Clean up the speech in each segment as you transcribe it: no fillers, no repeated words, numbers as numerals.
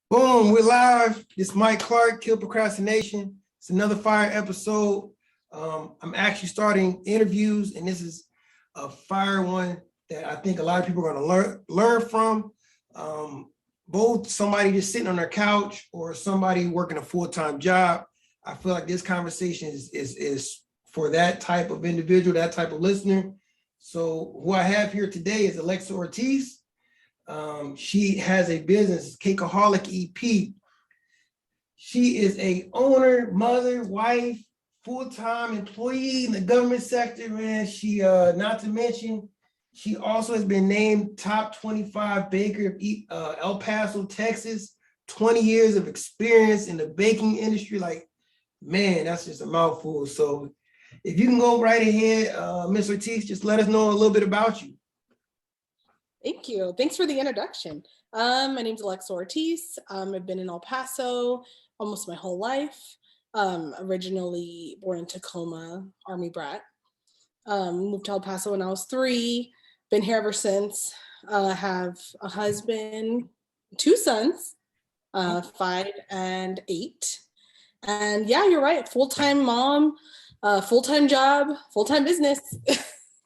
Boom, we're live. This is Mike Clark, Kill Procrastination. It's another fire episode. I'm actually starting interviews, and this is a fire one that I think a lot of people are going to learn from. Both somebody just sitting on their couch or somebody working a full-time job. I feel like this conversation is for that type of individual, that type of listener. So who I have here today is Alexa Ortiz. She has a business, CakeaholicsEP. She is a owner, mother, wife, full-time employee in the government sector, man. She, not to mention, she also has been named top 25 baker of El Paso, Texas. 20 years of experience in the baking industry. Like, man, that's just a mouthful. So if you can go right ahead, Ms. Ortiz, just let us know a little bit about you. Thank you. Thanks for the introduction. My name's Alexa Ortiz. I've been in El Paso almost my whole life. Originally born in Tacoma, Army brat. Moved to El Paso when I was 3. Been here ever since. Have a husband, 2 sons, 5 and 8. And yeah, you're right. Full-time mom, full-time job, full-time business.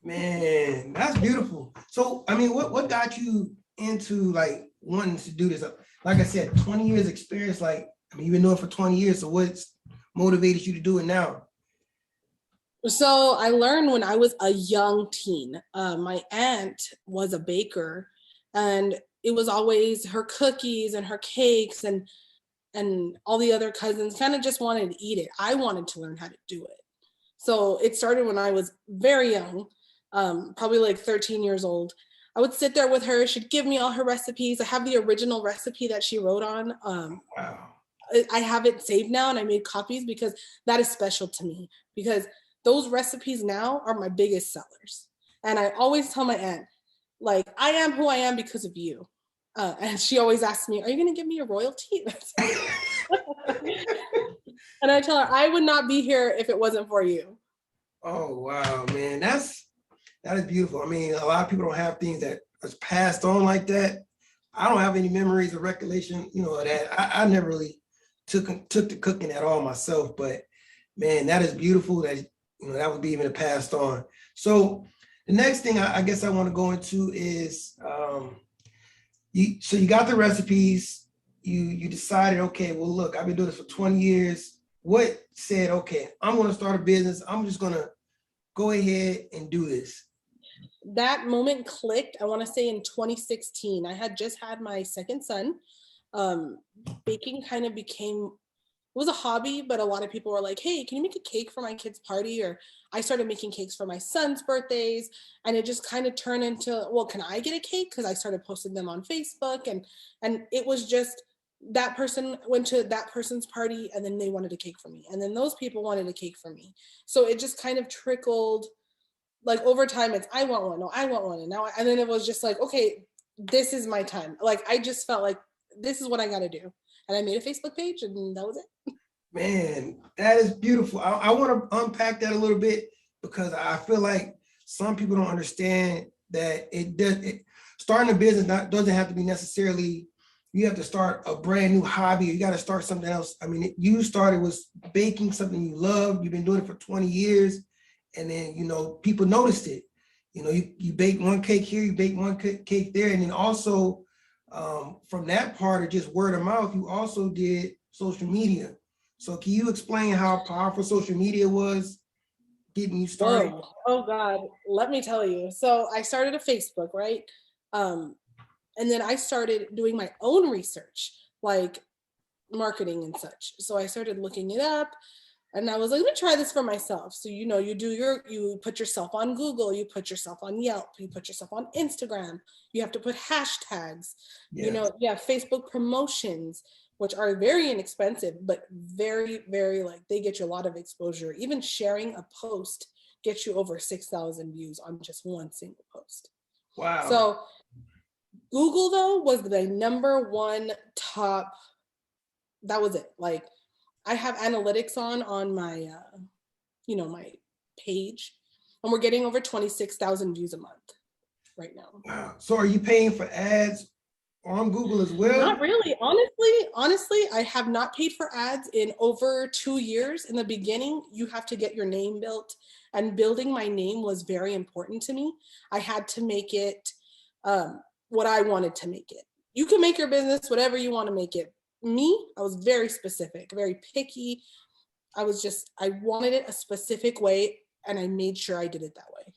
Man, that's beautiful. So, I mean, what got you into like wanting to do this? Like I said, 20 years experience, like, I mean, you've been doing it for 20 years. So what's motivated you to do it now? So I learned when I was a young teen. My aunt was a baker, and it was always her cookies and her cakes and all the other cousins kind of just wanted to eat it. I wanted to learn how to do it. So it started when I was very young. Probably like 13 years old. I would sit there with her. She'd give me all her recipes. I have the original recipe that she wrote on. Wow. I have it saved now, and I made copies because that is special to me, because those recipes now are my biggest sellers. And I always tell my aunt, like, I am who I am because of you. And she always asks me, are you going to give me a royalty? And I tell her, I would not be here if it wasn't for you. Oh, wow, man. That is beautiful. I mean, a lot of people don't have things that is passed on like that. I don't have any memories or recollection, of that. I never really took to cooking at all myself, but man, that is beautiful that, that would be even passed on. So the next thing I guess I want to go into is, you got the recipes, you decided, okay, well, look, I've been doing this for 20 years. What said, okay, I'm going to start a business. I'm just going to go ahead and do this? That moment clicked, I want to say in 2016. I had just had my second son. Baking kind of became, it was a hobby, but a lot of people were like, hey, can you make a cake for my kid's party? Or I started making cakes for my son's birthdays, and it just kind of turned into, well, can I get a cake? Because I started posting them on Facebook, and it was just that person went to that person's party, and then they wanted a cake for me, and then those people wanted a cake for me. So it just kind of trickled. Like over time, it's I want one, no, I want one, and then it was just like, okay, this is my time. Like I just felt like this is what I got to do, and I made a Facebook page, and that was it. Man, that is beautiful. I want to unpack that a little bit, because I feel like some people don't understand that starting a business doesn't have to be necessarily, you have to start a brand new hobby. You got to start something else. I mean, you started was baking something you love. You've been doing it for 20 years. And then, people noticed it. You bake one cake here, you bake one cake there. And then also from that part of just word of mouth, you also did social media. So can you explain how powerful social media was getting you started? Oh God, let me tell you. So I started a Facebook, right? And then I started doing my own research, like marketing and such. So I started looking it up. And I was like, let me try this for myself. So, you put yourself on Google, you put yourself on Yelp, you put yourself on Instagram, you have to put hashtags, Facebook promotions, which are very inexpensive, but very, very they get you a lot of exposure. Even sharing a post gets you over 6,000 views on just one single post. Wow. So Google though was the number one top, that was it. Like, I have analytics on my, my page, and we're getting over 26,000 views a month right now. Wow. So are you paying for ads on Google as well? Not really. Honestly, I have not paid for ads in over 2 years. In the beginning, you have to get your name built, and building my name was very important to me. I had to make it what I wanted to make it. You can make your business whatever you want to make it. Me, I was very specific, very picky. I wanted it a specific way, and I made sure I did it that way.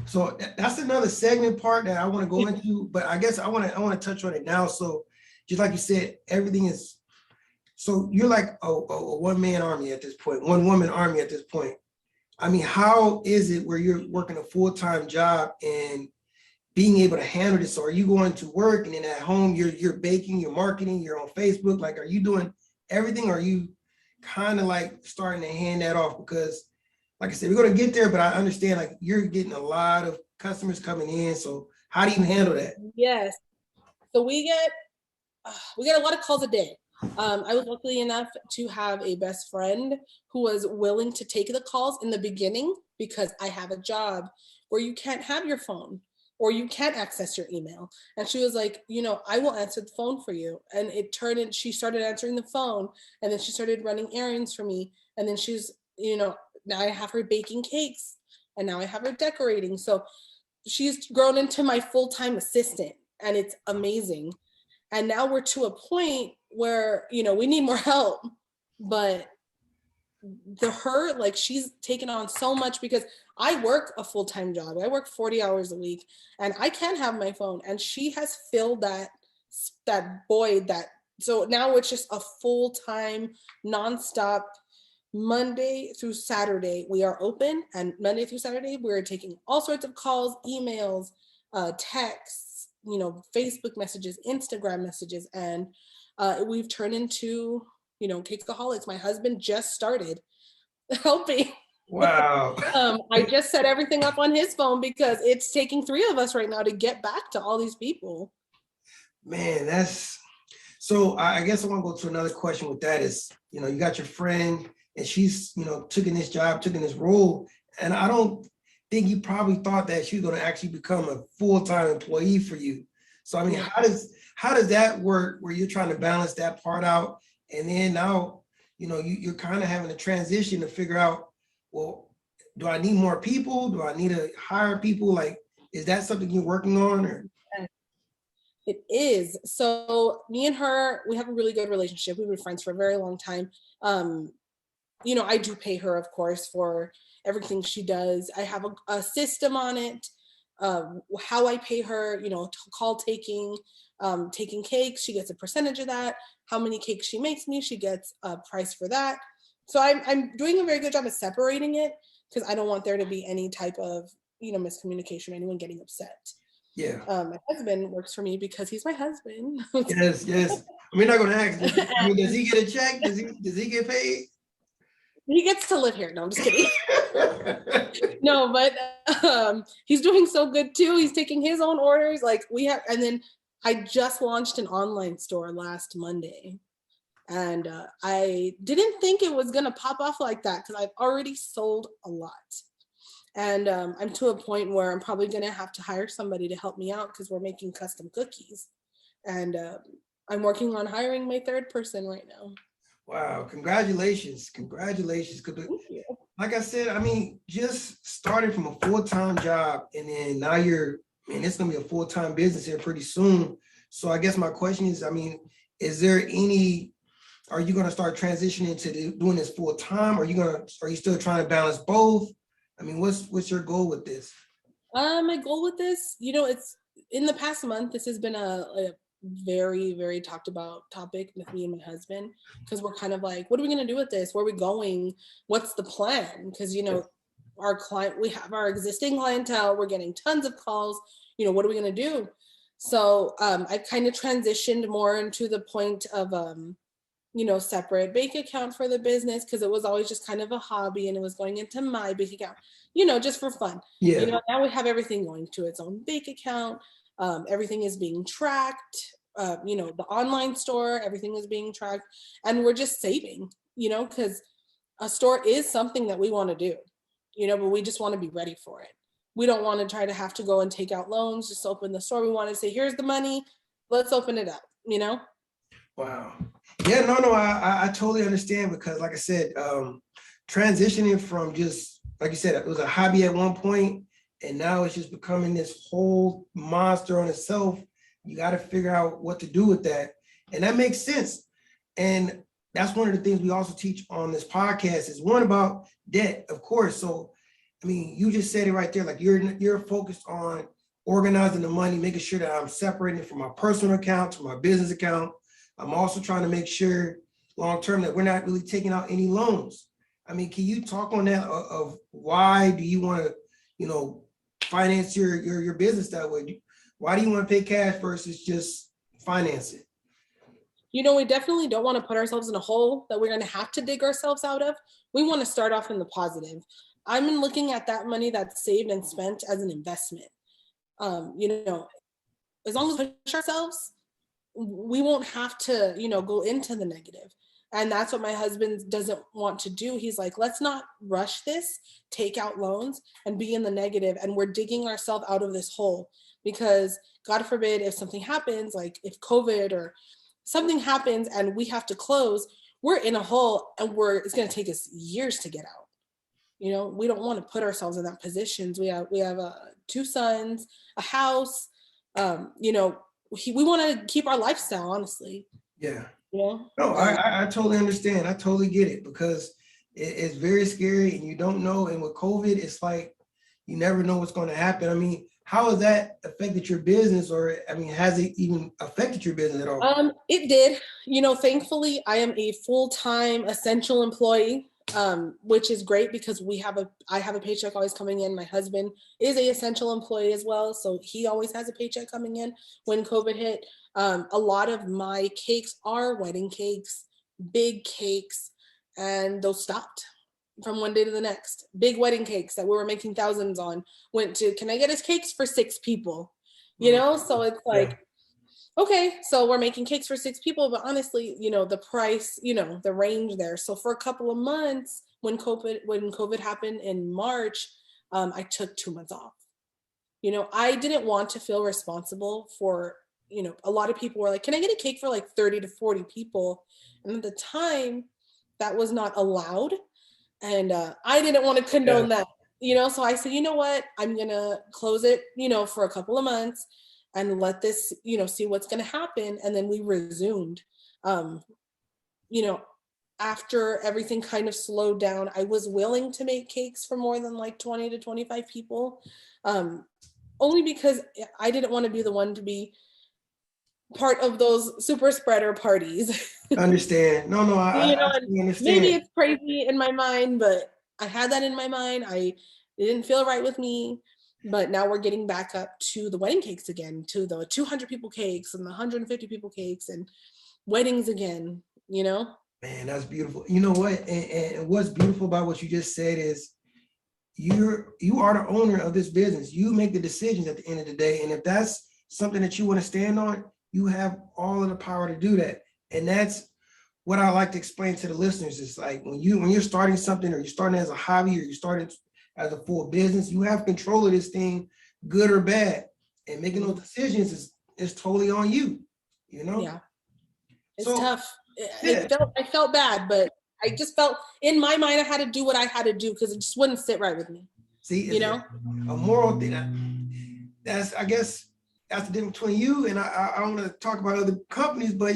So that's another segment part that I want to go into, but I guess I want to touch on it now. So just like you said, everything is, so you're like a one-man army at this point, one-woman army at this point. I mean, how is it where you're working a full-time job and being able to handle this? So are you going to work and then at home you're baking, you're marketing, you're on Facebook? Like, are you doing everything? Or are you kind of like starting to hand that off? Because like I said, we're going to get there, but I understand like you're getting a lot of customers coming in. So how do you handle that? Yes. So we get a lot of calls a day. I was lucky enough to have a best friend who was willing to take the calls in the beginning, because I have a job where you can't have your phone or you can't access your email. And she was like, I will answer the phone for you. And she started answering the phone, and then she started running errands for me. And then she's, now I have her baking cakes, and now I have her decorating. So she's grown into my full-time assistant, and it's amazing. And now we're to a point where, we need more help, but she's taken on so much, because I work a full-time job. I work 40 hours a week, and I can't have my phone. And she has filled that void. So now it's just a full-time, nonstop. Monday through Saturday, we are open, and Monday through Saturday, we're taking all sorts of calls, emails, texts, Facebook messages, Instagram messages, and we've turned into, Cakeaholics. My husband just started helping. Wow. I just set everything up on his phone, because it's taking 3 of us right now to get back to all these people. Man, so I guess I want to go to another question with that is, you got your friend, and she's, taking this role. And I don't think you probably thought that she was going to actually become a full-time employee for you. So, I mean, how does that work where you're trying to balance that part out? And then now, you're kind of having a transition to figure out, well, do I need more people? Do I need to hire people? Like, is that something you're working on? Or? It is. So me and her, we have a really good relationship. We've been friends for a very long time. I do pay her, of course, for everything she does. I have a system on it, how I pay her, call taking, taking cakes, she gets a percentage of that. How many cakes she makes me, she gets a price for that. So I'm doing a very good job of separating it, because I don't want there to be any type of, miscommunication or anyone getting upset. Yeah. My husband works for me because he's my husband. Yes. We're not going to ask. Does he get a check? Does he get paid? He gets to live here. No, I'm just kidding. No, but he's doing so good too. He's taking his own orders. And then I just launched an online store last Monday, and I didn't think it was going to pop off like that, because I've already sold a lot. And I'm to a point where I'm probably going to have to hire somebody to help me out, because we're making custom cookies. And I'm working on hiring my 3rd person right now. Wow, congratulations. Thank you. Like I said, I mean, just starting from a full-time job, and then now it's going to be a full-time business here pretty soon. So I guess my question is, I mean, are you going to start transitioning to doing this full-time? Are you still trying to balance both? I mean, what's your goal with this? My goal with this, it's in the past month, this has been a very, very talked about topic with me and my husband, because we're kind of like, what are we going to do with this? Where are we going? What's the plan? Because, we have our existing clientele, we're getting tons of calls, what are we going to do? So I kind of transitioned more into the point of, separate bank account for the business, because it was always just kind of a hobby, and it was going into my bank account, just for fun. Yeah. Now we have everything going to its own bank account. Everything is being tracked. The online store, everything is being tracked, and we're just saving, because a store is something that we want to do, but we just want to be ready for it. We don't want to try to have to go and take out loans just to open the store. We want to say, here's the money, let's open it up, you know? Wow. Yeah, no, I totally understand because like I said, transitioning from just, like you said, it was a hobby at one point and now it's just becoming this whole monster on itself. You got to figure out what to do with that. And that makes sense. And that's one of the things we also teach on this podcast is one about debt, of course. So, I mean, you just said it right there. Like you're focused on organizing the money, making sure that I'm separating it from my personal account to my business account. I'm also trying to make sure long-term that we're not really taking out any loans. I mean, can you talk on that of why do you want to, finance your business that way? Why do you want to pay cash versus just finance it? We definitely don't want to put ourselves in a hole that we're going to have to dig ourselves out of. We want to start off in the positive. I'm looking at that money that's saved and spent as an investment. As long as we push ourselves, we won't have to, go into the negative. And that's what my husband doesn't want to do. He's like, let's not rush this, take out loans and be in the negative. And we're digging ourselves out of this hole because God forbid if something happens, like if COVID or something happens and we have to close, we're in a hole and it's going to take us years to get out. We don't want to put ourselves in that positions. We have 2 sons, a house, we want to keep our lifestyle, honestly. Yeah. Yeah. No, I totally understand. I totally get it because it's very scary and you don't know. And with COVID, it's like, you never know what's going to happen. I mean, how has that affected your business or, has it even affected your business at all? It did. Thankfully, I am a full-time essential employee, which is great because I have a paycheck always coming in. My husband is a essential employee as well. So he always has a paycheck coming in when COVID hit. A lot of my cakes are wedding cakes, big cakes, and those stopped from one day to the next. Big wedding cakes that we were making thousands on went to, can I get us cakes for 6 people? So it's like, okay, so we're making cakes for 6 people, but honestly, the price, the range there. So for a couple of months when COVID happened in March, I took 2 months off. I didn't want to feel responsible for, a lot of people were like, can I get a cake for like 30 to 40 people? And at the time that was not allowed. And I didn't want to condone that, so I said, you know what, I'm going to close it, for a couple of months and let this, see what's going to happen. And then we resumed, after everything kind of slowed down, I was willing to make cakes for more than like 20 to 25 people, only because I didn't want to be the one to be part of those super spreader parties. Understand. No, I understand. Maybe it's crazy in my mind, but I had that in my mind. It didn't feel right with me. But now we're getting back up to the wedding cakes again, to the 200 people cakes and the 150 people cakes and weddings again, Man, that's beautiful. You know what? And what's beautiful about what you just said is you are the owner of this business. You make the decisions at the end of the day. And if that's something that you want to stand on, you have all of the power to do that. And that's what I like to explain to the listeners. It's like when you're starting something or you're starting as a hobby or you're starting as a full business, you have control of this thing, good or bad. And making those decisions is totally on you, Yeah. It's tough. I felt bad, but I just felt in my mind I had to do what I had to do because it just wouldn't sit right with me. See, a moral thing. I guess that's the difference between you and I don't want to talk about other companies, but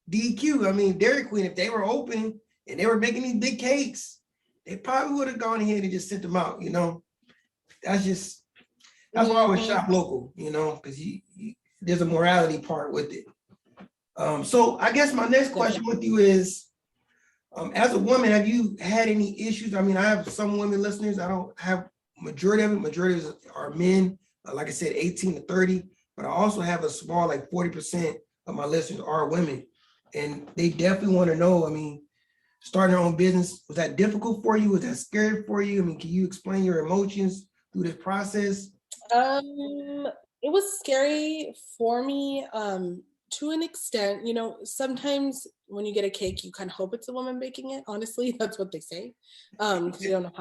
DQ, Dairy Queen, if they were open and they were making these big cakes, they probably would have gone ahead and just sent them out, That's why I always shop local, because there's a morality part with it. So I guess my next question with you is, as a woman, have you had any issues? I have some women listeners. I don't have majority of it. Majority are men, like I said, 18 to 30, but I also have a small, like 40% of my listeners are women. And they definitely want to know, starting their own business, was that difficult for you? Was that scary for you? Can you explain your emotions through this process? It was scary for me to an extent. Sometimes when you get a cake, you kind of hope it's a woman baking it. Honestly, that's what they say. Because you don't know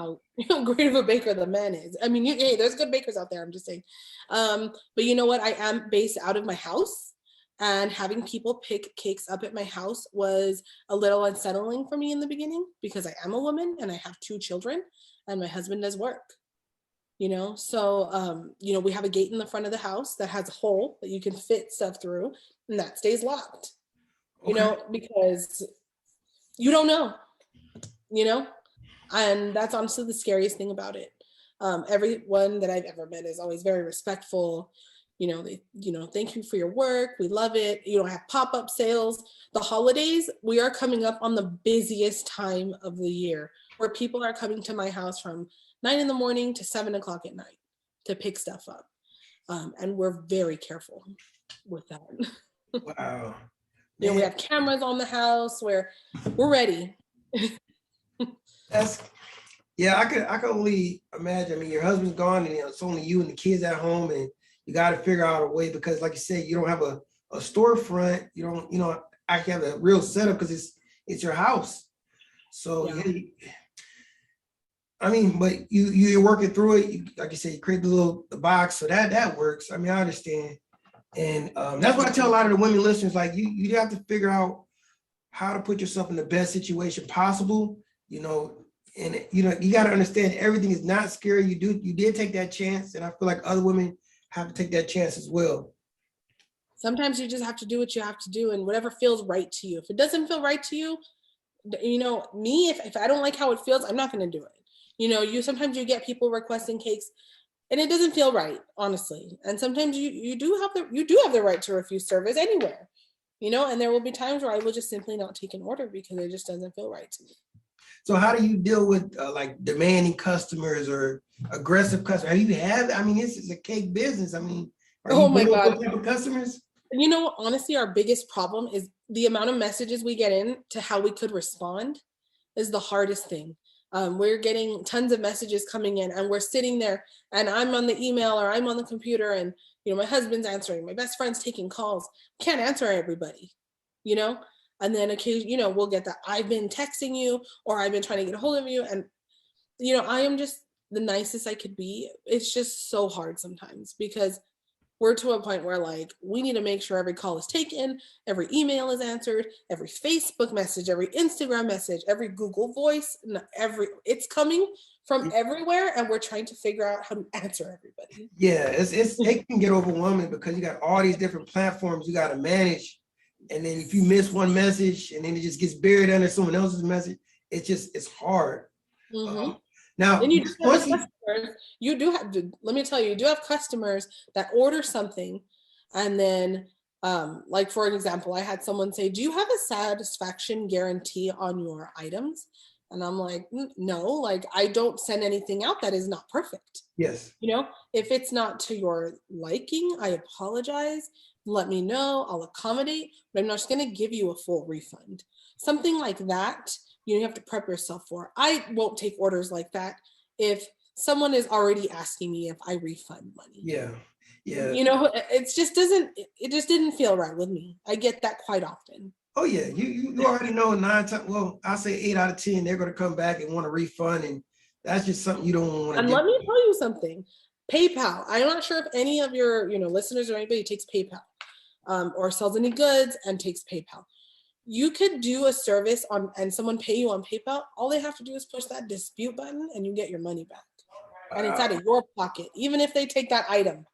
how great of a baker the man is. Hey, there's good bakers out there. I'm just saying. But you know what? I am based out of my house. And having people pick cakes up at my house was a little unsettling for me in the beginning because I am a woman and I have 2 children and my husband does work, So, we have a gate in the front of the house that has a hole that you can fit stuff through and that stays locked, Okay. because you don't know, and that's honestly the scariest thing about it. Everyone that I've ever met is always very respectful. They, thank you for your work. We love it. You don't have pop-up sales. The holidays, we are coming up on the busiest time of the year where people are coming to my house from 9 in the morning to 7 o'clock at night to pick stuff up. And we're very careful with that. Wow. We have cameras on the house where we're ready. I could only imagine. I mean, your husband's gone and it's only you and the kids at home, and you got to figure out a way because, like you said, you don't have a storefront. You don't, actually have a real setup because it's your house. So I mean, but you're working through it. Like you said, you create the box, so that works. I mean, I understand, and that's why I tell a lot of the women listeners, like you have to figure out how to put yourself in the best situation possible. And you got to understand everything is not scary. You did take that chance, and I feel like other women have to take that chance as well. Sometimes you just have to do what you have to do and whatever feels right to you. If it doesn't feel right to you, me, if I don't like how it feels, I'm not going to do it. Sometimes you get people requesting cakes and it doesn't feel right, honestly. And sometimes you do have the right to refuse service anywhere, and there will be times where I will just simply not take an order because it just doesn't feel right to me. So how do you deal with like demanding customers or aggressive customers? I mean, this is a cake business. I mean, oh my God, those type of customers? Honestly, our biggest problem is the amount of messages we get in to how we could respond is the hardest thing. We're getting tons of messages coming in and we're sitting there and I'm on the email or I'm on the computer and, my husband's answering, my best friend's taking calls. Can't answer everybody, and then occasionally, we'll get that I've been texting you or I've been trying to get a hold of you. And, I am just the nicest I could be. It's just so hard sometimes because we're to a point where like, we need to make sure every call is taken, every email is answered, every Facebook message, every Instagram message, every Google voice, it's coming from everywhere. And we're trying to figure out how to answer everybody. Yeah, it can get overwhelming because you got all these different platforms you got to manage. And then if you miss one message and then it just gets buried under someone else's message, it's hard. Mm-hmm. Now, then you do have customers, let me tell you, you do have customers that order something and then, like for example, I had someone say, do you have a satisfaction guarantee on your items? And I'm like, no, like I don't send anything out that is not perfect. Yes. If it's not to your liking, I apologize. Let me know, I'll accommodate, but I'm not just going to give you a full refund. Something like that, you have to prep yourself for. I won't take orders like that if someone is already asking me if I refund money. Yeah. Yeah. It just didn't feel right with me. I get that quite often. Oh yeah, you already know 9 times. Well, I'll say 8 out of 10, they're going to come back and want a refund, and that's just something you don't want to. And let me tell you something. PayPal. I'm not sure if any of your listeners or anybody takes PayPal, or sells any goods and takes PayPal. You could do a service and someone pay you on PayPal. All they have to do is push that dispute button and you get your money back. And it's out of your pocket, even if they take that item.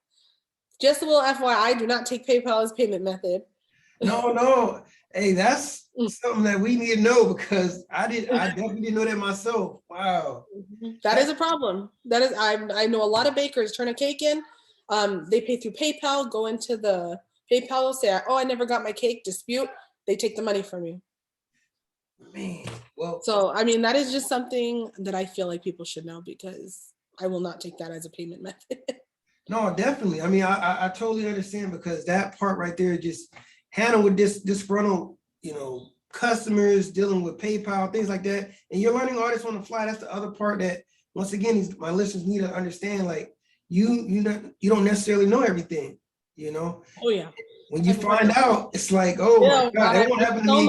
Just a little FYI, do not take PayPal as payment method. No. Hey, that's something that we need to know because I definitely didn't know that myself. Wow. That is a problem. I know a lot of bakers turn a cake in. They pay through PayPal, go into the PayPal, say, oh, I never got my cake, dispute. They take the money from you. Man, well. So, I mean, that is just something that I feel like people should know because I will not take that as a payment method. No, definitely. I mean, I totally understand because that part right there just handle with disgruntled, customers dealing with PayPal, things like that. And you're learning all this on the fly. That's the other part that, once again, my listeners need to understand. Like you don't necessarily know everything, Oh yeah. When you find out, it's like, oh my God, that won't happen to me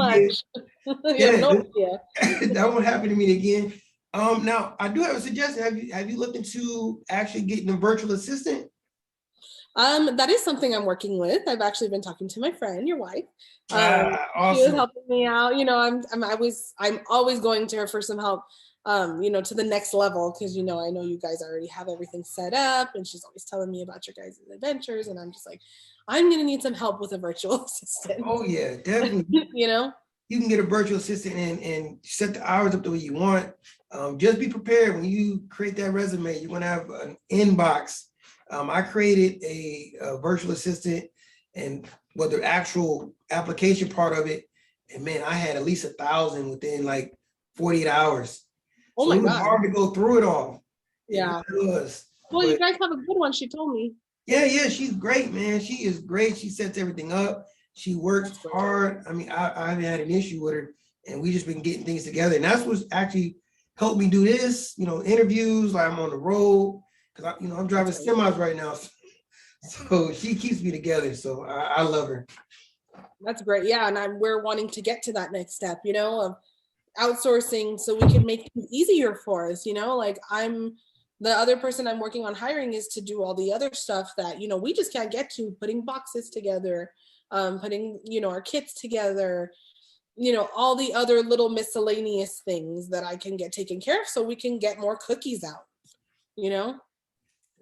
again. That won't happen to me again. Now I do have a suggestion. Have you looked into actually getting a virtual assistant? That is something I'm working with. I've actually been talking to my friend, your wife. She was Awesome. helping me out. You know, I'm always going to her for some help. You know, to the next level, because you know, I know you guys already have everything set up, and she's always telling me about your guys' adventures, and I'm just like, I'm gonna need some help with a virtual assistant. Oh yeah, definitely. You know? You can get a virtual assistant and set the hours up the way you want. Just be prepared when you create that resume. You're gonna have an inbox. I created a virtual assistant, and the actual application part of it, and man, I had at least 1,000 within like 48 hours. Oh So my it was God. hard to go through it all. Yeah. It really was. Well, you But guys have a good one, she told me. yeah, she's great, man. She is great. She sets everything up. She works hard. I mean, I haven't had an issue with her, and we just been getting things together. And that's what's actually helped me do this, interviews, like I'm on the road, because I'm driving semis right now. So she keeps me together. So I love her. That's great. Yeah. And we're wanting to get to that next step, you know, of outsourcing so we can make things easier for us, you know, like the other person I'm working on hiring is to do all the other stuff that, you know, we just can't get to, putting boxes together, putting, you know, our kits together, you know, all the other little miscellaneous things that I can get taken care of so we can get more cookies out, you know?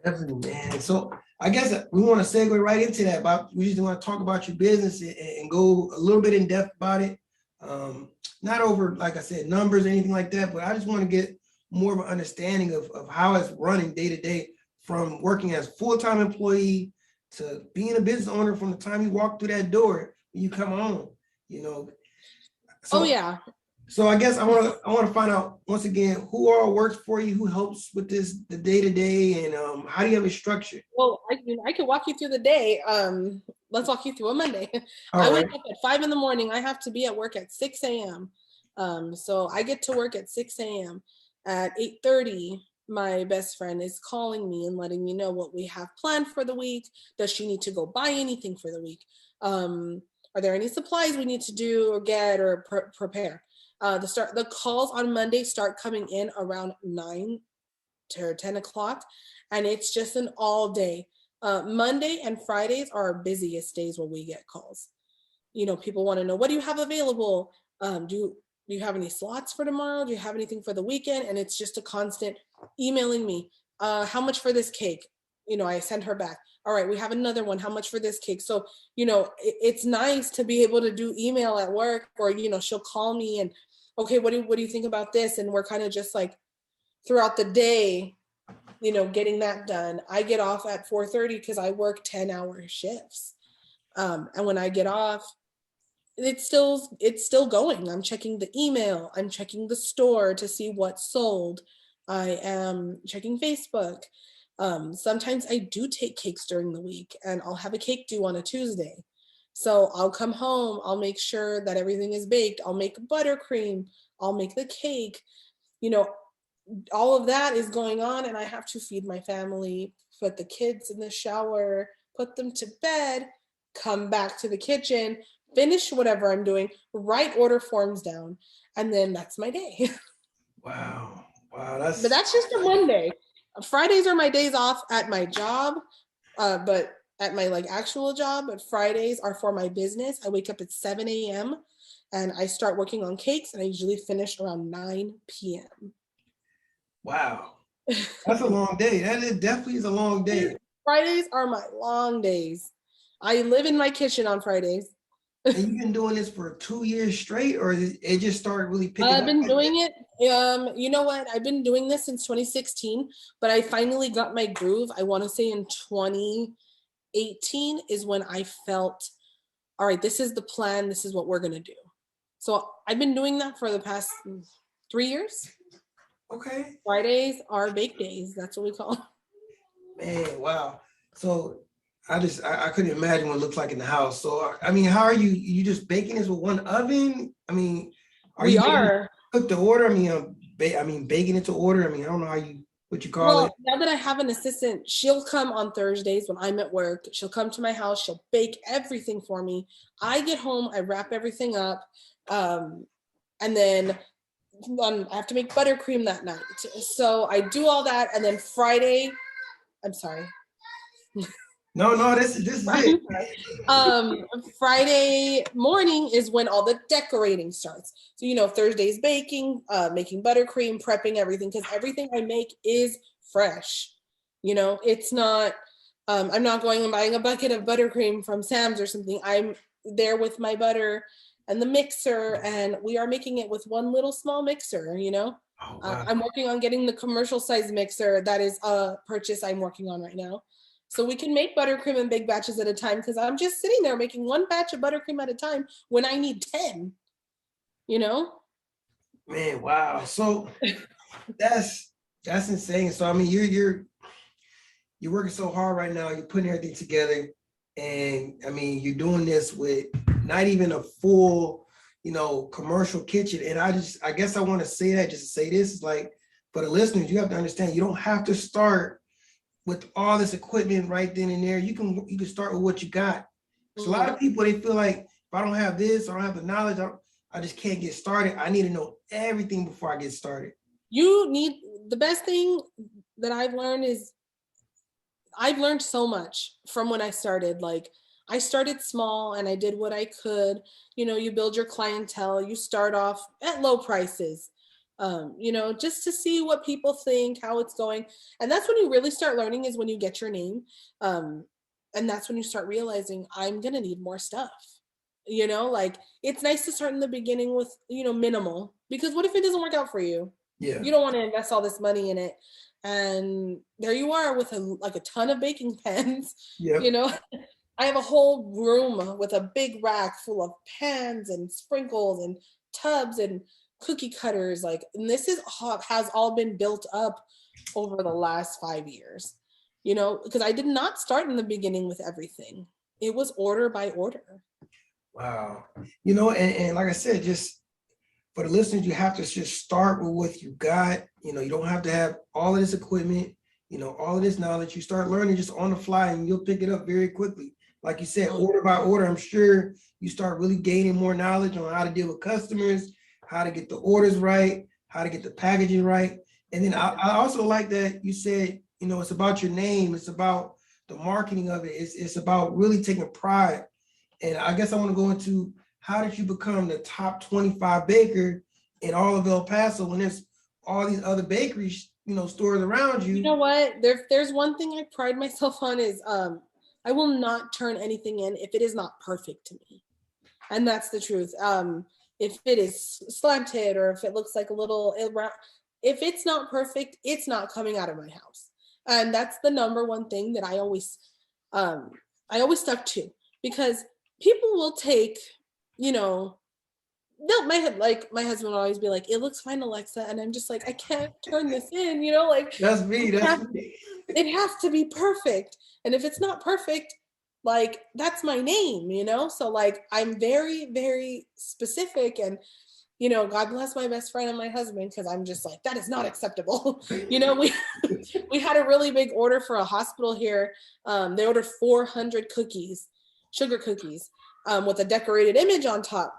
Definitely, man. So I guess we want to segue right into that. We just want to talk about your business and go a little bit in depth about it. Not over, like I said, numbers or anything like that, but I just want to get more of an understanding of how it's running day to day, from working as a full-time employee to being a business owner from the time you walk through that door when you come home, So, oh yeah. So I guess I want to find out once again who all works for you, who helps with the day to day, and how do you have it structured? Well, I can walk you through the day. Let's walk you through a Monday. I All wake right. up at 5 a.m. I have to be at work at 6 a.m. So I get to work at 6 a.m. At 8:30, my best friend is calling me and letting me know what we have planned for the week. Does she need to go buy anything for the week? Are there any supplies we need to do or get or prepare? The calls on Monday start coming in around 9 to 10 o'clock, and it's just an all day. Monday and Fridays are our busiest days where we get calls. You know, people want to know, what do you have available? Do you have any slots for tomorrow? Do you have anything for the weekend? And it's just a constant emailing me. How much for this cake? You know, I send her back. All right, we have another one. How much for this cake? So, you know, it's nice to be able to do email at work, or, you know, she'll call me and, okay, what do you think about this? And we're kind of just like throughout the day, you know, getting that done. I get off at 4:30 because I work 10-hour shifts. And when I get off, it's still going. I'm checking the email. I'm checking the store to see what's sold. I am checking Facebook. Sometimes I do take cakes during the week, and I'll have a cake due on a Tuesday. So I'll come home, I'll make sure that everything is baked. I'll make buttercream. I'll make the cake. You know, all of that is going on, and I have to feed my family, put the kids in the shower, put them to bed, come back to the kitchen, finish whatever I'm doing, write order forms down, and then that's my day. Wow. But that's just a Monday. Fridays are my days off at my job, but at my like actual job. But Fridays are for my business. I wake up at 7 a.m. and I start working on cakes, and I usually finish around 9 p.m. Wow. That's a long day. Definitely is a long day. Fridays are my long days. I live in my kitchen on Fridays. And you've been doing this for 2 years straight, or it just started really picking up? I've been doing it. You know what? I've been doing this since 2016, but I finally got my groove. I want to say in 2018 is when I felt, all right, this is the plan. This is what we're going to do. So I've been doing that for the past 3 years. Okay. Fridays are bake days. That's what we call them. Man, wow. So I couldn't imagine what it looks like in the house. So I mean, how are you just baking this with one oven? I mean, We are. Cook to order? I mean, baking it to order. I mean, I don't know what you call it. Now that I have an assistant, she'll come on Thursdays when I'm at work. She'll come to my house. She'll bake everything for me. I get home, I wrap everything up, and then I have to make buttercream that night. So I do all that, and then Friday, I'm sorry. No, this is it. Friday morning is when all the decorating starts. So, Thursday's baking, making buttercream, prepping everything, because everything I make is fresh. It's not, I'm not going and buying a bucket of buttercream from Sam's or something. I'm there with my butter and the mixer, and we are making it with one little small mixer. Oh, wow. I'm working on getting the commercial size mixer. That is a purchase I'm working on right now. So we can make buttercream in big batches at a time, because I'm just sitting there making one batch of buttercream at a time when I need 10, you know? Man, wow. So that's insane. So I mean, you're working so hard right now. You're putting everything together, and I mean, you're doing this with not even a full, commercial kitchen. And I guess I want to say that just to say this is like, for the listeners, you have to understand you don't have to start with all this equipment right then and there. You can start with what you got. Because a lot of people, they feel like, if I don't have this, I don't have the knowledge, I just can't get started. I need to know everything before I get started. The best thing that I've learned is I've learned so much from when I started. Like, I started small and I did what I could. You build your clientele, you start off at low prices, just to see what people think, how it's going. And that's when you really start learning, is when you get your name. And that's when you start realizing, I'm going to need more stuff. Like, it's nice to start in the beginning with, minimal, because what if it doesn't work out for you? Yeah. You don't want to invest all this money in it. And there you are with a ton of baking pans. Yep. I have a whole room with a big rack full of pans and sprinkles and tubs and cookie cutters. And this has all been built up over the last 5 years, because I did not start in the beginning with everything. It was order by order. Wow. And like I said, just for the listeners, you have to just start with what you got. You don't have to have all of this equipment, all of this knowledge. You start learning just on the fly, and you'll pick it up very quickly. Like you said, order by order, I'm sure you start really gaining more knowledge on how to deal with customers, how to get the orders right, how to get the packaging right. And then I also like that you said, it's about your name. It's about the marketing of it. It's about really taking pride. And I guess I want to go into, how did you become the top 25 baker in all of El Paso when there's all these other bakeries, stores around you? You know what? There's one thing I pride myself on is I will not turn anything in if it is not perfect to me. And that's the truth. If it is slanted, or if it looks like a little, if it's not perfect, it's not coming out of my house. And that's the number one thing that I always stuck to, because people will take, my husband will always be like, "It looks fine, Alexa," and I'm just like, I can't turn this in, That's me. It has to be perfect. And if it's not perfect, that's my name, so I'm very, very specific. And God bless my best friend and my husband, because I'm just like, that is not acceptable. We had a really big order for a hospital here. They ordered 400 cookies, sugar cookies, with a decorated image on top.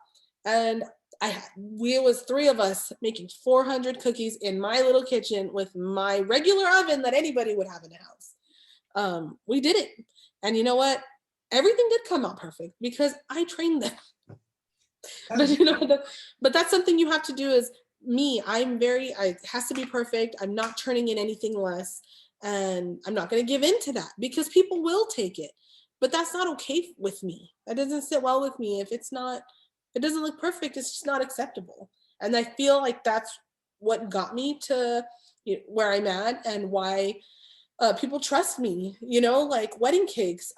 And it was 3 of us making 400 cookies in my little kitchen with my regular oven that anybody would have in the house. We did it. And you know what? Everything did come out perfect because I trained them. But that's something you have to do. Is me. It has to be perfect. I'm not turning in anything less. And I'm not going to give in to that, because people will take it. But that's not okay with me. That doesn't sit well with me. If it doesn't look perfect, it's just not acceptable. And I feel like that's what got me to where I'm at, and why people trust me, like wedding cakes.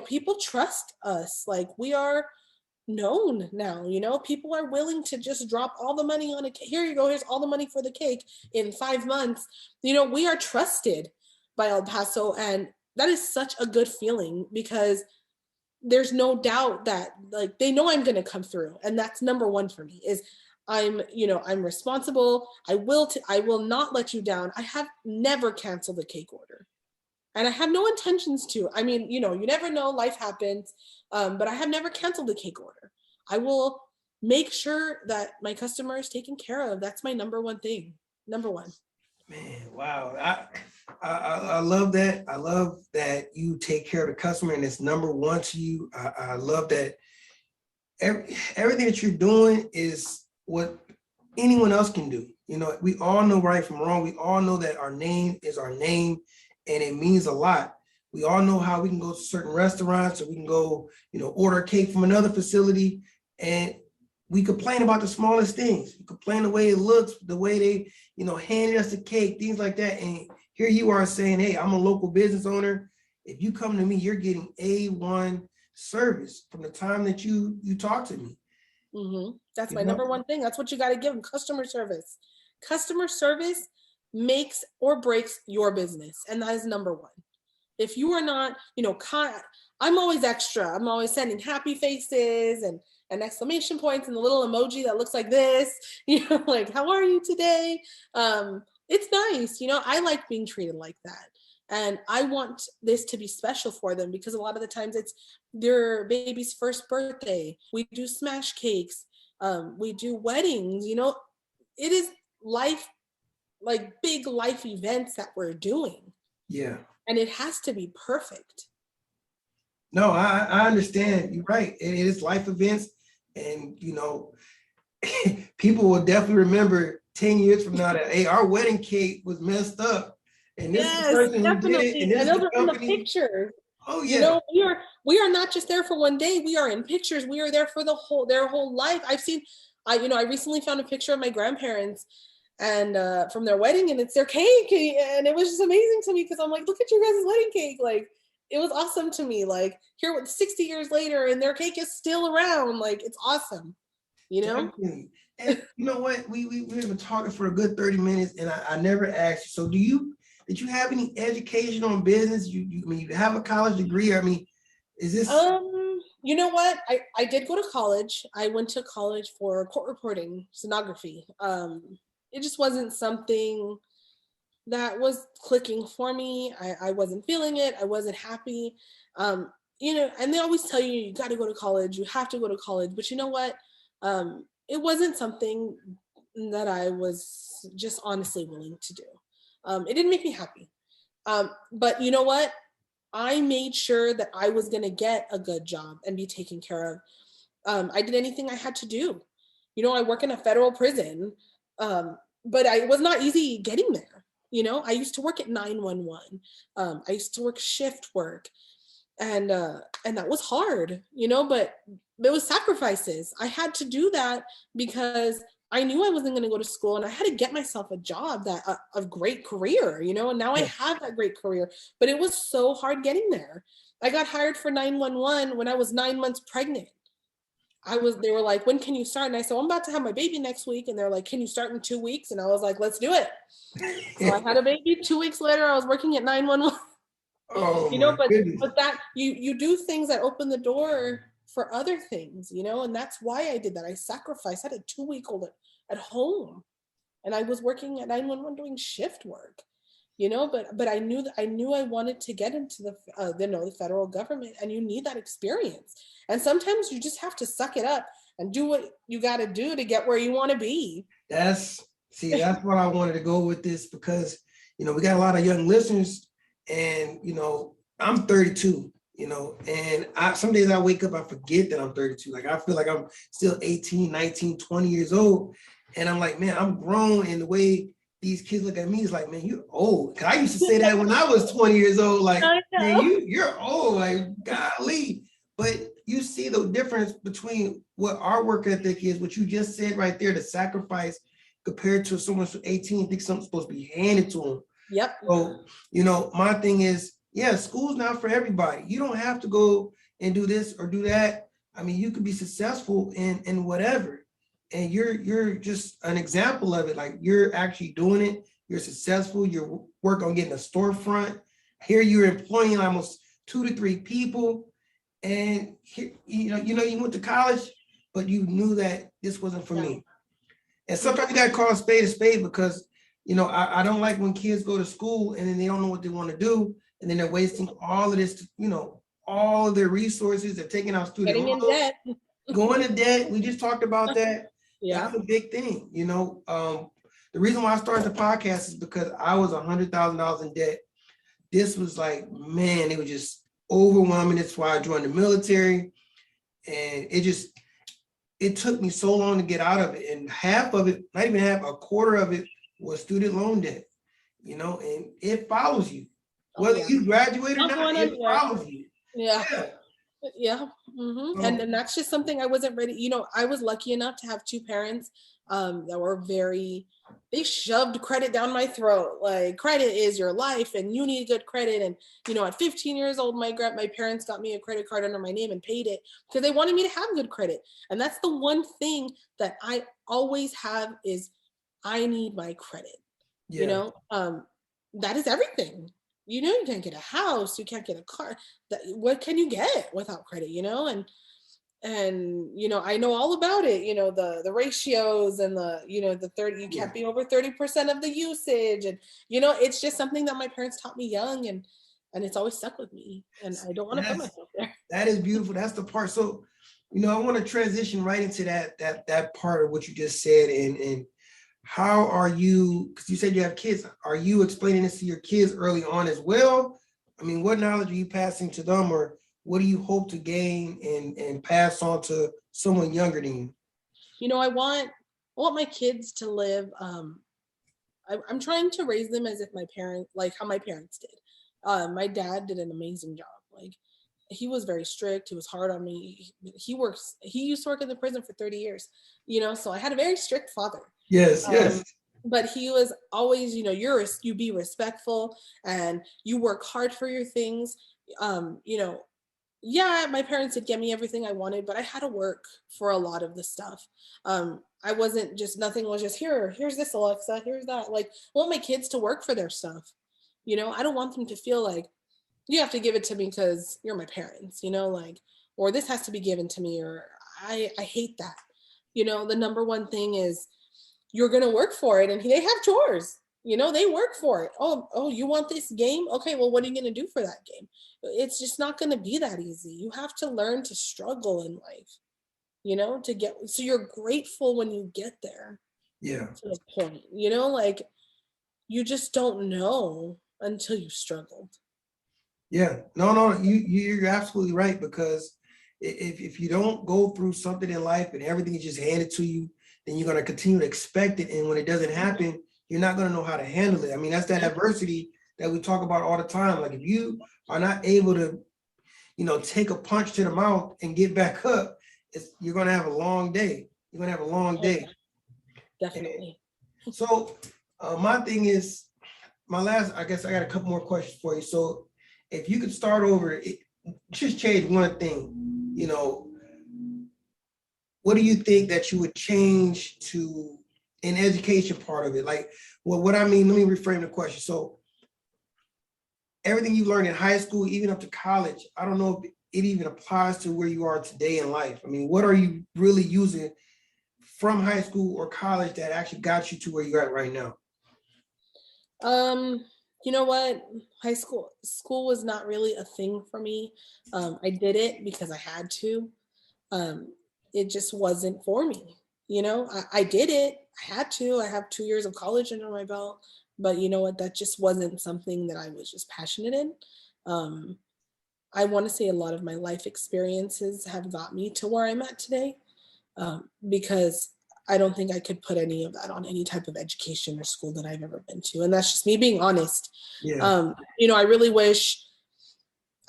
People trust us. We are known now, people are willing to just drop all the money on a cake. Here you go. Here's all the money for the cake in 5 months. We are trusted by El Paso. And that is such a good feeling, because there's no doubt that they know I'm going to come through. And that's number one for me, is I'm responsible. I will not let you down. I have never canceled a cake order, and I have no intentions to. I mean, you never know, life happens. But I have never canceled a cake order. I will make sure that my customer is taken care of. That's my number one thing. Number one. Man, wow. I love that. I love that you take care of the customer and it's number one to you. I love that everything that you're doing is what anyone else can do. You know, we all know right from wrong. We all know that our name is our name and it means a lot. We all know how we can go to certain restaurants or we can go, you know, order a cake from another facility and we complain about the smallest things. We complain the way it looks, the way they, you know, handed us the cake, things like that. And here you are saying, hey, I'm a local business owner. If you come to me, you're getting A1 service from the time that you talk to me. Mm-hmm. That's my number one thing. That's what you got to give them, customer service. Customer service makes or breaks your business. And that is number one. If you are not, you know, I'm always extra. I'm always sending happy faces and exclamation points and the little emoji that looks like this, you know, like, how are you today? It's nice. You know, I like being treated like that. And I want this to be special for them because a lot of the times it's their baby's first birthday. We do smash cakes. We do weddings, you know, it is life, like big life events that we're doing. Yeah. And it has to be perfect. No, I understand. You're right. It is life events. And, you know, people will definitely remember 10 years from now that, hey, our wedding cake was messed up. And this is the person definitely. who did it. And this and is those the are in the company. pictures. Oh, yeah. You know, we are not just there for one day. We are in pictures. We are there for their whole life. I recently found a picture of my grandparents and from their wedding, and it's their cake. And it was just amazing to me because I'm like, look at your guys' wedding cake. Like, it was awesome to me. Like, here 60 years later and their cake is still around. Like, it's awesome, you know? Definitely. And you know what? We've been talking for a good 30 minutes and I never asked you. So did you have any education on business? I mean, you have a college degree. I mean, is this? You know what? I did go to college. I went to college for court reporting, stenography. It just wasn't something that was clicking for me. I wasn't feeling it. I wasn't happy. You know, and they always tell you, you got to go to college. You have to go to college. But you know what? It wasn't something that I was just honestly willing to do. It didn't make me happy. But you know what? I made sure that I was going to get a good job and be taken care of. I did anything I had to do. You know, I work in a federal prison, but it was not easy getting there. You know, I used to work at 911. I used to work shift work, and that was hard. You know, but there was sacrifices. I had to do that because I knew I wasn't going to go to school and I had to get myself a job a great career, you know, and now I have that great career, but it was so hard getting there. I got hired for 911 when I was 9 months pregnant. They were like, when can you start? And I said, well, I'm about to have my baby next week. And they're like, can you start in 2 weeks? And I was like, let's do it. So I had a baby. 2 weeks later, I was working at 911. Oh, you know, but that you do things that open the door for other things, you know, and that's why I did that. I sacrificed. I had a 2-week-old at home, and I was working at 911 doing shift work, you know. But I knew I wanted to get into the federal government, and you need that experience. And sometimes you just have to suck it up and do what you got to do to get where you want to be. That's what I wanted to go with this because, you know, we got a lot of young listeners, and you know, I'm 32. You know, and some days I wake up, I forget that I'm 32. Like, I feel like I'm still 18, 19, 20 years old. And I'm like, man, I'm grown. And the way these kids look at me is like, man, you're old. Cause I used to say that when I was 20 years old, like, man, you're old, like, golly. But you see the difference between what our work ethic is, what you just said right there, the sacrifice compared to someone who's 18, thinks something's supposed to be handed to them. Yep. So, you know, my thing is, yeah, school's not for everybody. You don't have to go and do this or do that. I mean, you could be successful in whatever. And you're just an example of it. Like, you're actually doing it. You're successful. You're working on getting a storefront. Here you're employing almost 2 to 3 people. And you know, you went to college, but you knew that this wasn't for me. And sometimes you gotta call a spade because, you know, I don't like when kids go to school and then they don't know what they want to do. And then they're wasting all of this, you know, all of their resources. They're taking out student loans, getting in debt, going to debt. We just talked about that. Yeah, that's a big thing, you know. the reason why I started the podcast is because I was $100,000 in debt. This was like, man, it was just overwhelming. That's why I joined the military. And it took me so long to get out of it. And half of it, not even half, a quarter of it was student loan debt, and it follows you. Whether you graduate or not, it follows you. Yeah. Yeah. Mm-hmm. And that's just something I wasn't ready. I was lucky enough to have two parents that were they shoved credit down my throat. Like, credit is your life and you need good credit. And, at 15 years old, my parents got me a credit card under my name and paid it because they wanted me to have good credit. And that's the one thing that I always have is I need my credit. Yeah. That is everything. You can't get a house, you can't get a car. What can you get without credit? And I know all about it. The ratios and the 30. You can't be over 30% of the usage, and it's just something that my parents taught me young, and it's always stuck with me. And I don't want to put myself there. That is beautiful. That's the part. So, I want to transition right into that part of what you just said, and how are you, because you said you have kids, are you explaining this to your kids early on as well? I mean, what knowledge are you passing to them, or what do you hope to gain and pass on to someone younger than you? I want my kids to live, I'm trying to raise them as if how my parents did. My dad did an amazing job. Like, he was very strict. He was hard on me. He used to work in the prison for 30 years, so I had a very strict father. Yes. But he was always, you be respectful and you work hard for your things. My parents did get me everything I wanted, but I had to work for a lot of the stuff. I wasn't just, nothing was just here's this, Alexa, here's that. Like, I want my kids to work for their stuff. I don't want them to feel like you have to give it to me because you're my parents, or this has to be given to me, or I hate that. The number one thing is you're going to work for it, and they have chores. They work for it. Oh, you want this game? Okay, well, what are you going to do for that game? It's just not going to be that easy. You have to learn to struggle in life, to get, so you're grateful when you get there. Yeah. To the point, like, you just don't know until you've struggled. Yeah, no, you're absolutely right, because if you don't go through something in life and everything is just handed to you, then you're going to continue to expect it. And when it doesn't happen, you're not going to know how to handle it. I mean, that's that adversity that we talk about all the time. Like, if you are not able to, take a punch to the mouth and get back up, you're going to have a long day. You're going to have a long day. Definitely. And so my thing is, I guess I got a couple more questions for you. So if you could start over, just change one thing, what do you think that you would change to an education part of it? Like, what I mean, let me reframe the question. So everything you learned in high school, even up to college, I don't know if it even applies to where you are today in life. I mean, what are you really using from high school or college that actually got you to where you're at right now? You know what? School was not really a thing for me. I did it because I had to. It just wasn't for me. I did it. I had to. I have 2 years of college under my belt, but you know what? That just wasn't something that I was just passionate in. I want to say a lot of my life experiences have got me to where I'm at today, because I don't think I could put any of that on any type of education or school that I've ever been to. And that's just me being honest. Yeah. I really wish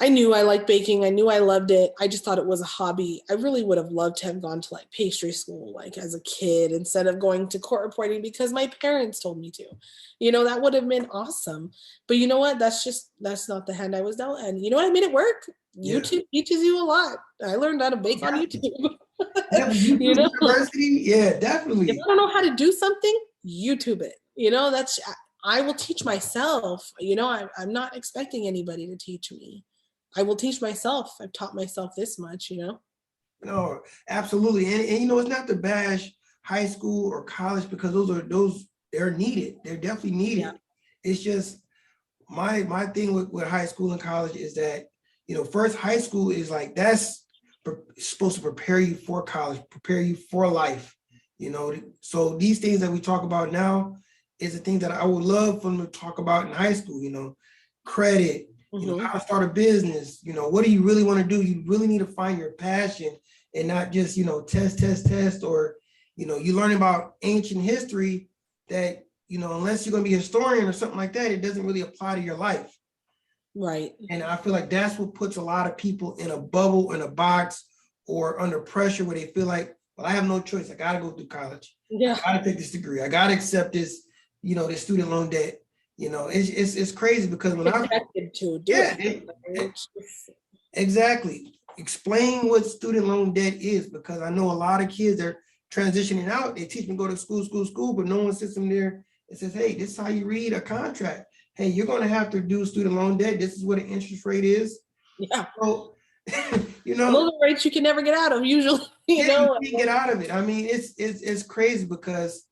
I knew I liked baking. I knew I loved it. I just thought it was a hobby. I really would have loved to have gone to like pastry school, like as a kid, instead of going to court reporting because my parents told me to. That would have been awesome. But you know what? That's not the hand I was dealt. And you know what? I made it work. Yeah. YouTube teaches you a lot. I learned how to bake on YouTube. Yeah, university, yeah, definitely. If I don't know how to do something, YouTube it. I will teach myself. I'm not expecting anybody to teach me. I will teach myself. I've taught myself this much, No, absolutely. And it's not to bash high school or college, because they're needed. They're definitely needed. Yeah. It's just my thing with high school and college is that, first, high school is like, that's supposed to prepare you for college, prepare you for life, so these things that we talk about now, is the things that I would love for them to talk about in high school, credit, how to start a business, what do you really want to do? You really need to find your passion and not just, test, or, you learn about ancient history that, unless you're going to be a historian or something like that, it doesn't really apply to your life. Right. And I feel like that's what puts a lot of people in a bubble, in a box, or under pressure where they feel like, well, I have no choice. I got to go through college. Yeah. I got to take this degree. I got to accept this, this student loan debt. It's crazy because when exactly. Explain what student loan debt is, because I know a lot of kids are transitioning out. They teach them to go to school, but no one sits them there and says, hey, this is how you read a contract. Hey, you're going to have to do student loan debt. This is what an interest rate is. Yeah. So, those are rates you can never get out of usually. You can't get out of it. I mean, it's crazy because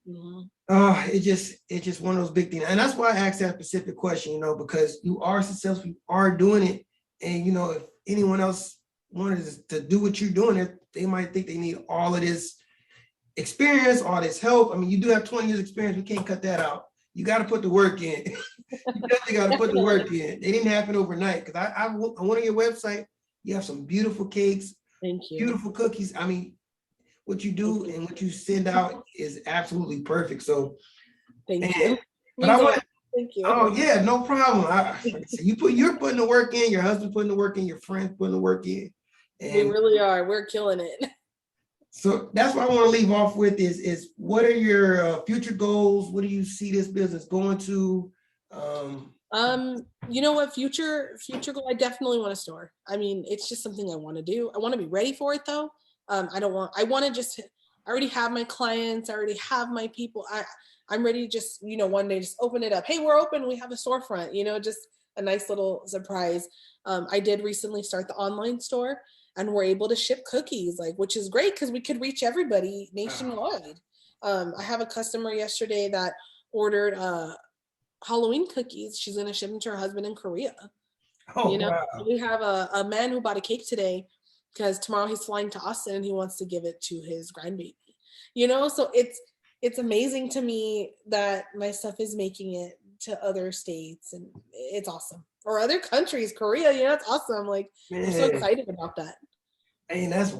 it's just one of those big things. And that's why I asked that specific question, because you are successful, you are doing it. And, if anyone else wanted to do what you're doing, they might think they need all of this experience, all this help. I mean, you do have 20 years experience. We can't cut that out. You got to put the work in. You definitely got to put the work in. It didn't happen overnight, because I went on your website. You have some beautiful cakes. Thank you. Beautiful cookies. I mean, what you do and what you send out is absolutely perfect. So, thank you. But thank you. Oh yeah, no problem. You're putting the work in. Your husband putting the work in. Your friends putting the work in. And we really are. We're killing it. So that's what I want to leave off with is what are your future goals? What do you see this business going to? You know what, future goal, I definitely want a store. I mean, it's just something I want to do. I want to be ready for it though. I already have my clients. I already have my people. I'm ready to just, one day just open it up. Hey, we're open. We have a storefront, just a nice little surprise. I did recently start the online store, and we're able to ship cookies, which is great because we could reach everybody nationwide. I have a customer yesterday that ordered Halloween cookies. She's going to ship them to her husband in Korea. Oh, wow. We have a man who bought a cake today because tomorrow he's flying to Austin and he wants to give it to his grandbaby. So it's amazing to me that my stuff is making it to other states, and it's awesome. Or other countries, Korea, it's awesome. I'm so excited about that. And that's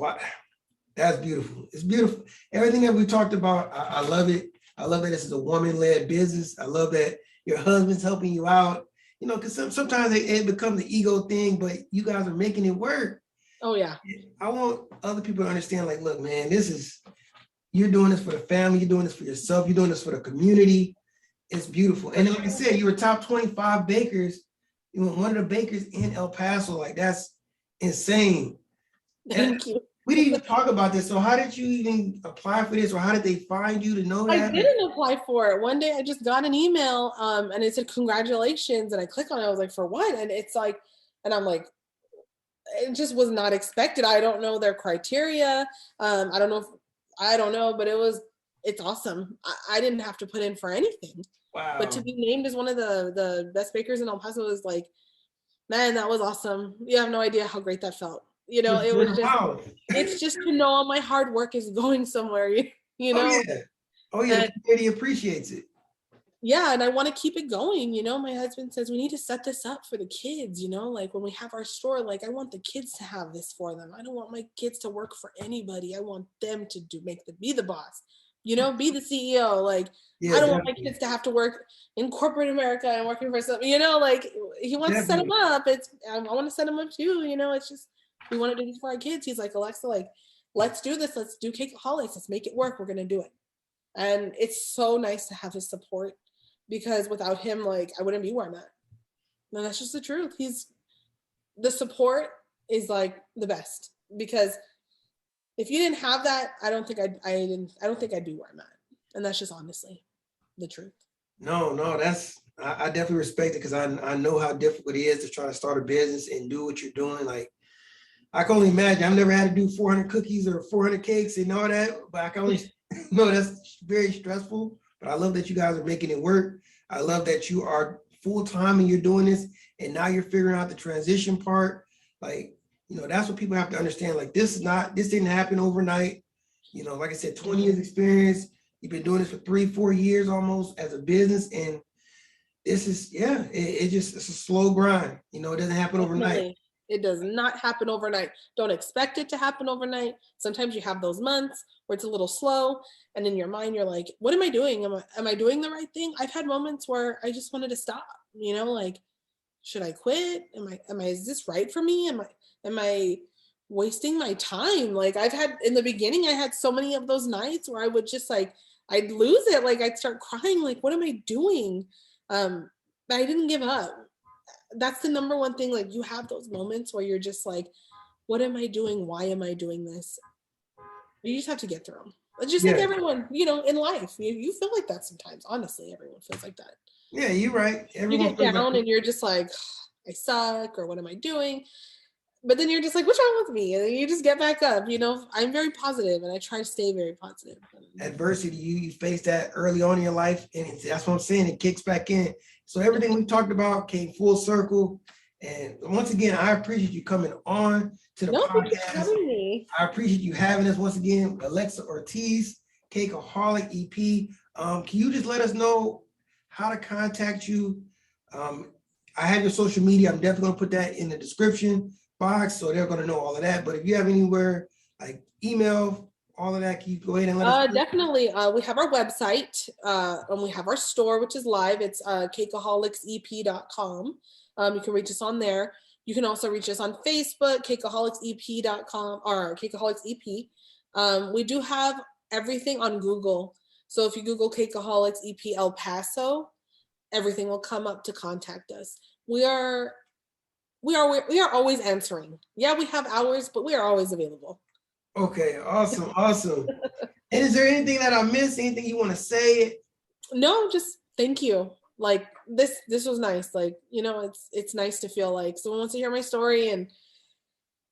beautiful. It's beautiful. Everything that we talked about, I love it. I love that this is a woman-led business. I love that your husband's helping you out. Because sometimes it becomes the ego thing, but you guys are making it work. Oh yeah. I want other people to understand, look, man, you're doing this for the family. You're doing this for yourself. You're doing this for the community. It's beautiful. And like I said, you were top 25 bakers. You were one of the bakers in El Paso. That's insane. Thank you. We didn't even talk about this. So how did you even apply for this, or how did they find you to know that? I didn't apply for it. One day I just got an email and it said congratulations, and I clicked on it. I was like, for what? And it's and I'm like, it just was not expected. I don't know their criteria. I don't know, but it's awesome. I didn't have to put in for anything. Wow. But to be named as one of the best bakers in El Paso is man, that was awesome. You have no idea how great that felt. It was just, it's just to know all my hard work is going somewhere, Oh yeah, the community appreciates it. Yeah, and I want to keep it going. My husband says we need to set this up for the kids, when we have our store, I want the kids to have this for them. I don't want my kids to work for anybody. I want them to be the boss, be the CEO. I don't want my kids to have to work in corporate America and working for something, he wants to set them up. I want to set them up too, it's just, we want to do this for our kids. He's like, Alexa, let's do this. Let's do Cakeaholics. Let's make it work. We're going to do it. And it's so nice to have his support, because without him, I wouldn't be where I'm at. And that's just the truth. The support is the best, because if you didn't have that, I don't think I'd be where I'm at. And that's just honestly the truth. No, I definitely respect it, because I know how difficult it is to try to start a business and do what you're doing. I can only imagine. I've never had to do 400 cookies or 400 cakes and all that, but I can only know that's very stressful. But I love that you guys are making it work. I love that you are full-time and you're doing this, and now you're figuring out the transition part. That's what people have to understand. This didn't happen overnight. Like I said, 20 years experience. You've been doing this for 3-4 years almost as a business, and this is it's a slow grind. You know, it doesn't happen overnight. Definitely. It does not happen overnight. Don't expect it to happen overnight. Sometimes you have those months where it's a little slow, and in your mind you're like, what am I doing? Am I doing the right thing? I've had moments where I just wanted to stop, you know, like, should I quit? Is this right for me? Am I wasting my time? Like, I've had, in the beginning, I had so many of those nights where I would just like, I'd lose it. Like, I'd start crying, like, what am I doing? But I didn't give up. That's the number one thing. Like, you have those moments where you're just like, what am I doing? Why am I doing this? You just have to get through them. It's just like everyone, you know, in life, you feel like that sometimes. Honestly, everyone feels like that. Yeah, you're right. Everyone you get down and you're just like, I suck, or what am I doing? But then you're just like, what's wrong with me? And you just get back up. You know, I'm very positive, and I try to stay very positive. Adversity, you face that early on in your life, and that's what I'm saying. It kicks back in. So everything we talked about came full circle. And once again, I appreciate you coming on to the podcast. I appreciate you having us once again, Alexa Ortiz, CakeaholicsEP. Can you just let us know how to contact you? I have your social media. I'm definitely going to put that in the description box, so they're going to know all of that. But if you have anywhere like email, all of that, can you go ahead and let us know? Definitely. We have our website, and we have our store, which is live. It's CakeaholicsEP.com. You can reach us on there. You can also reach us on Facebook, CakeaholicsEP.com or CakeaholicsEP. We do have everything on Google. So if you Google CakeaholicsEP El Paso, everything will come up to contact us. We are always answering. Yeah, we have hours, but we are always available. Okay, awesome. And is there anything that I missed? Anything you want to say? No, just thank you. Like, this was nice. Like, you know, it's nice to feel like someone wants to hear my story, and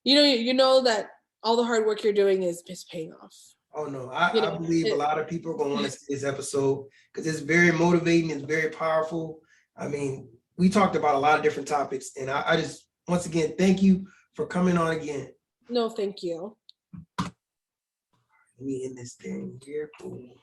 you know that all the hard work you're doing is paying off. Oh no, I believe a lot of people are going to want to see this episode because it's very motivating. It's very powerful. I mean, we talked about a lot of different topics, and I just, once again, thank you for coming on again. No, thank you. Let me end this thing here. Cool.